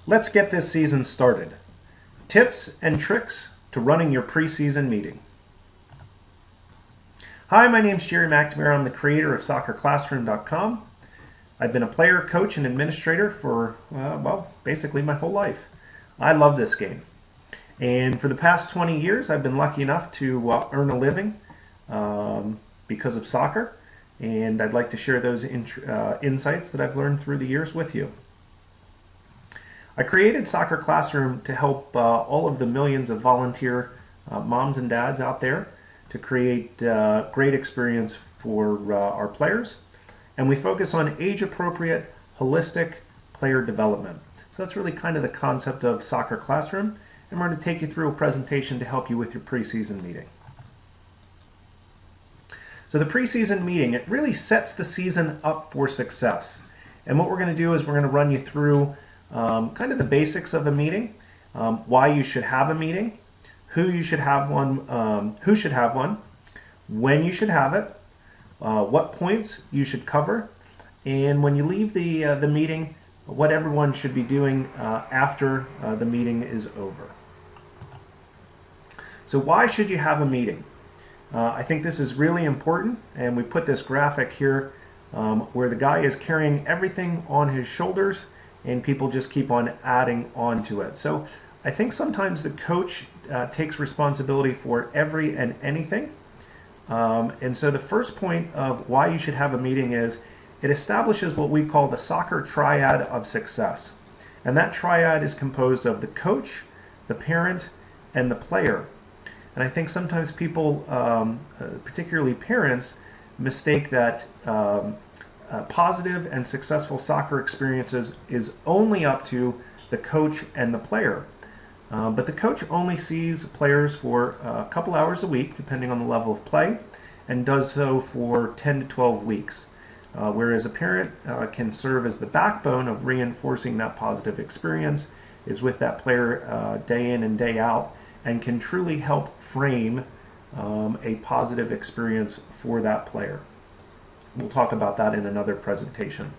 Let's get this season started. Tips and tricks to running your preseason meeting. Hi, my name is Jerry McNamara. I'm the creator of SoccerClassroom.com. I've been a player, coach, and administrator for, basically my whole life. I love this game. And for the past 20 years, I've been lucky enough to earn a living because of soccer. And I'd like to share those insights that I've learned through the years with you. I created Soccer Classroom to help all of the millions of volunteer moms and dads out there to create great experience for our players. And we focus on age-appropriate, holistic player development. So that's really kind of the concept of Soccer Classroom. And we're going to take you through a presentation to help you with your preseason meeting. So the preseason meeting, it really sets the season up for success. And what we're going to do is we're going to run you through kind of the basics of a meeting, why you should have a meeting, who should have one, when you should have it, what points you should cover, and when you leave the meeting, what everyone should be doing after the meeting is over. So why should you have a meeting? I think this is really important, and we put this graphic here where the guy is carrying everything on his shoulders and people just keep on adding on to it. So I think sometimes the coach takes responsibility for every and anything. And so the first point of why you should have a meeting is it establishes what we call the soccer triad of success. And that triad is composed of the coach, the parent, and the player. And I think sometimes people, particularly parents, mistake that positive and successful soccer experiences is only up to the coach and the player. But the coach only sees players for a couple hours a week, depending on the level of play, and does so for 10 to 12 weeks. Whereas a parent can serve as the backbone of reinforcing that positive experience, is with that player day in and day out, and can truly help frame a positive experience for that player. We'll talk about that in another presentation.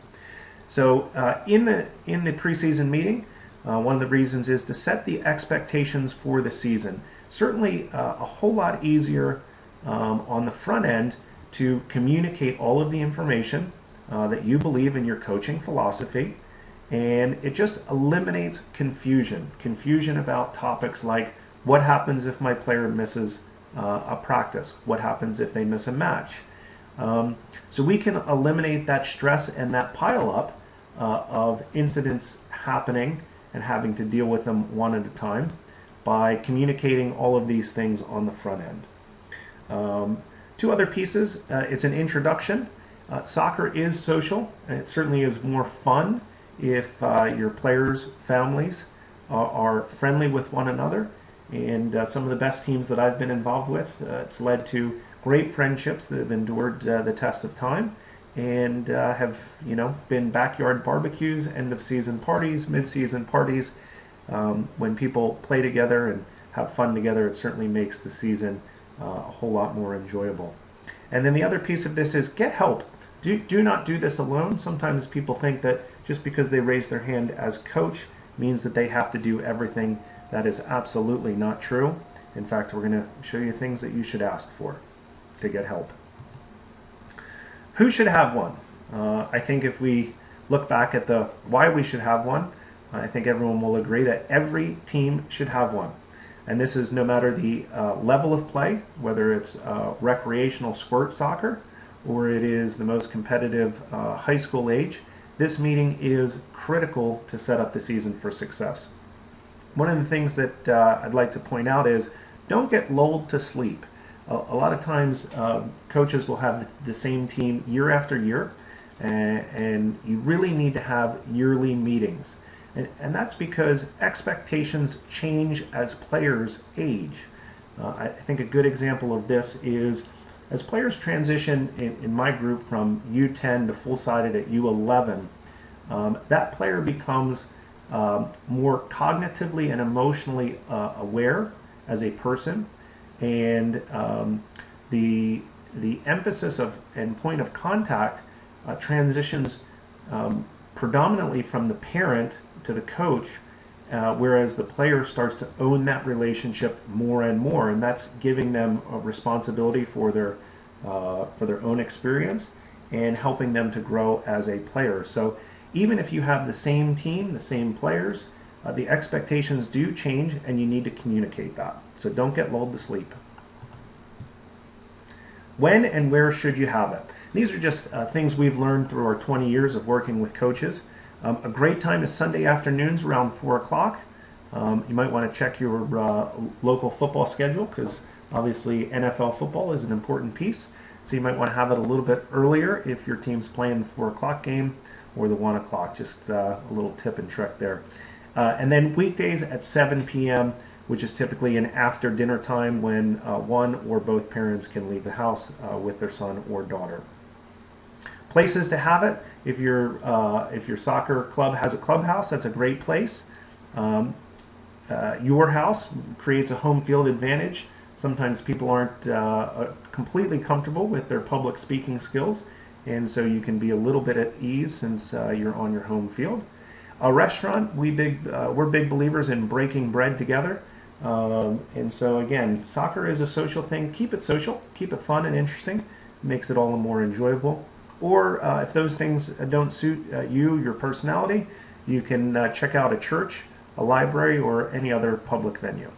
So in the preseason meeting, one of the reasons is to set the expectations for the season. Certainly a whole lot easier on the front end to communicate all of the information that you believe in your coaching philosophy, and it just eliminates confusion about topics like what happens if my player misses a practice, what happens if they miss a match. So we can eliminate that stress and that pileup of incidents happening and having to deal with them one at a time by communicating all of these things on the front end. Two other pieces. It's an introduction. Soccer is social, and it certainly is more fun if your players' families are friendly with one another. And some of the best teams that I've been involved with, it's led to great friendships that have endured the test of time, and have been backyard barbecues, end of season parties, mid-season parties. When people play together and have fun together, it certainly makes the season a whole lot more enjoyable. And then the other piece of this is get help. Do not do this alone. Sometimes people think that just because they raise their hand as coach means that they have to do everything. That is absolutely not true. In fact, we're going to show you things that you should ask for to get help. Who should have one? I think if we look back at the why we should have one, I think everyone will agree that every team should have one. And this is no matter the level of play, whether it's recreational squirt soccer or it is the most competitive high school age. This meeting is critical to set up the season for success. One of the things that I'd like to point out is don't get lulled to sleep. A lot of times coaches will have the same team year after year, and you really need to have yearly meetings. And that's because expectations change as players age. I think a good example of this is as players transition in my group from U10 to full-sided at U11, that player becomes more cognitively and emotionally aware as a person, and the emphasis of and point of contact transitions predominantly from the parent to the coach whereas the player starts to own that relationship more and more, and that's giving them a responsibility for their own experience and helping them to grow as a player. So even if you have the same team, the same players, the expectations do change, and you need to communicate that. So don't get lulled to sleep. When and where should you have it? These are just things we've learned through our 20 years of working with coaches. A great time is Sunday afternoons around 4 o'clock. You might want to check your local football schedule, because obviously NFL football is an important piece. So you might want to have it a little bit earlier if your team's playing the 4 o'clock game or the 1 o'clock. Just a little tip and trick there. And then weekdays at 7 p.m., which is typically an after dinner time when one or both parents can leave the house with their son or daughter. Places to have it: if your soccer club has a clubhouse, that's a great place. Your house creates a home field advantage. Sometimes people aren't completely comfortable with their public speaking skills, and so you can be a little bit at ease since you're on your home field. A restaurant, we're big believers in breaking bread together. And so again, soccer is a social thing. Keep it social, keep it fun and interesting. It makes it all the more enjoyable. Or if those things don't suit you, your personality, you can check out a church, a library, or any other public venue.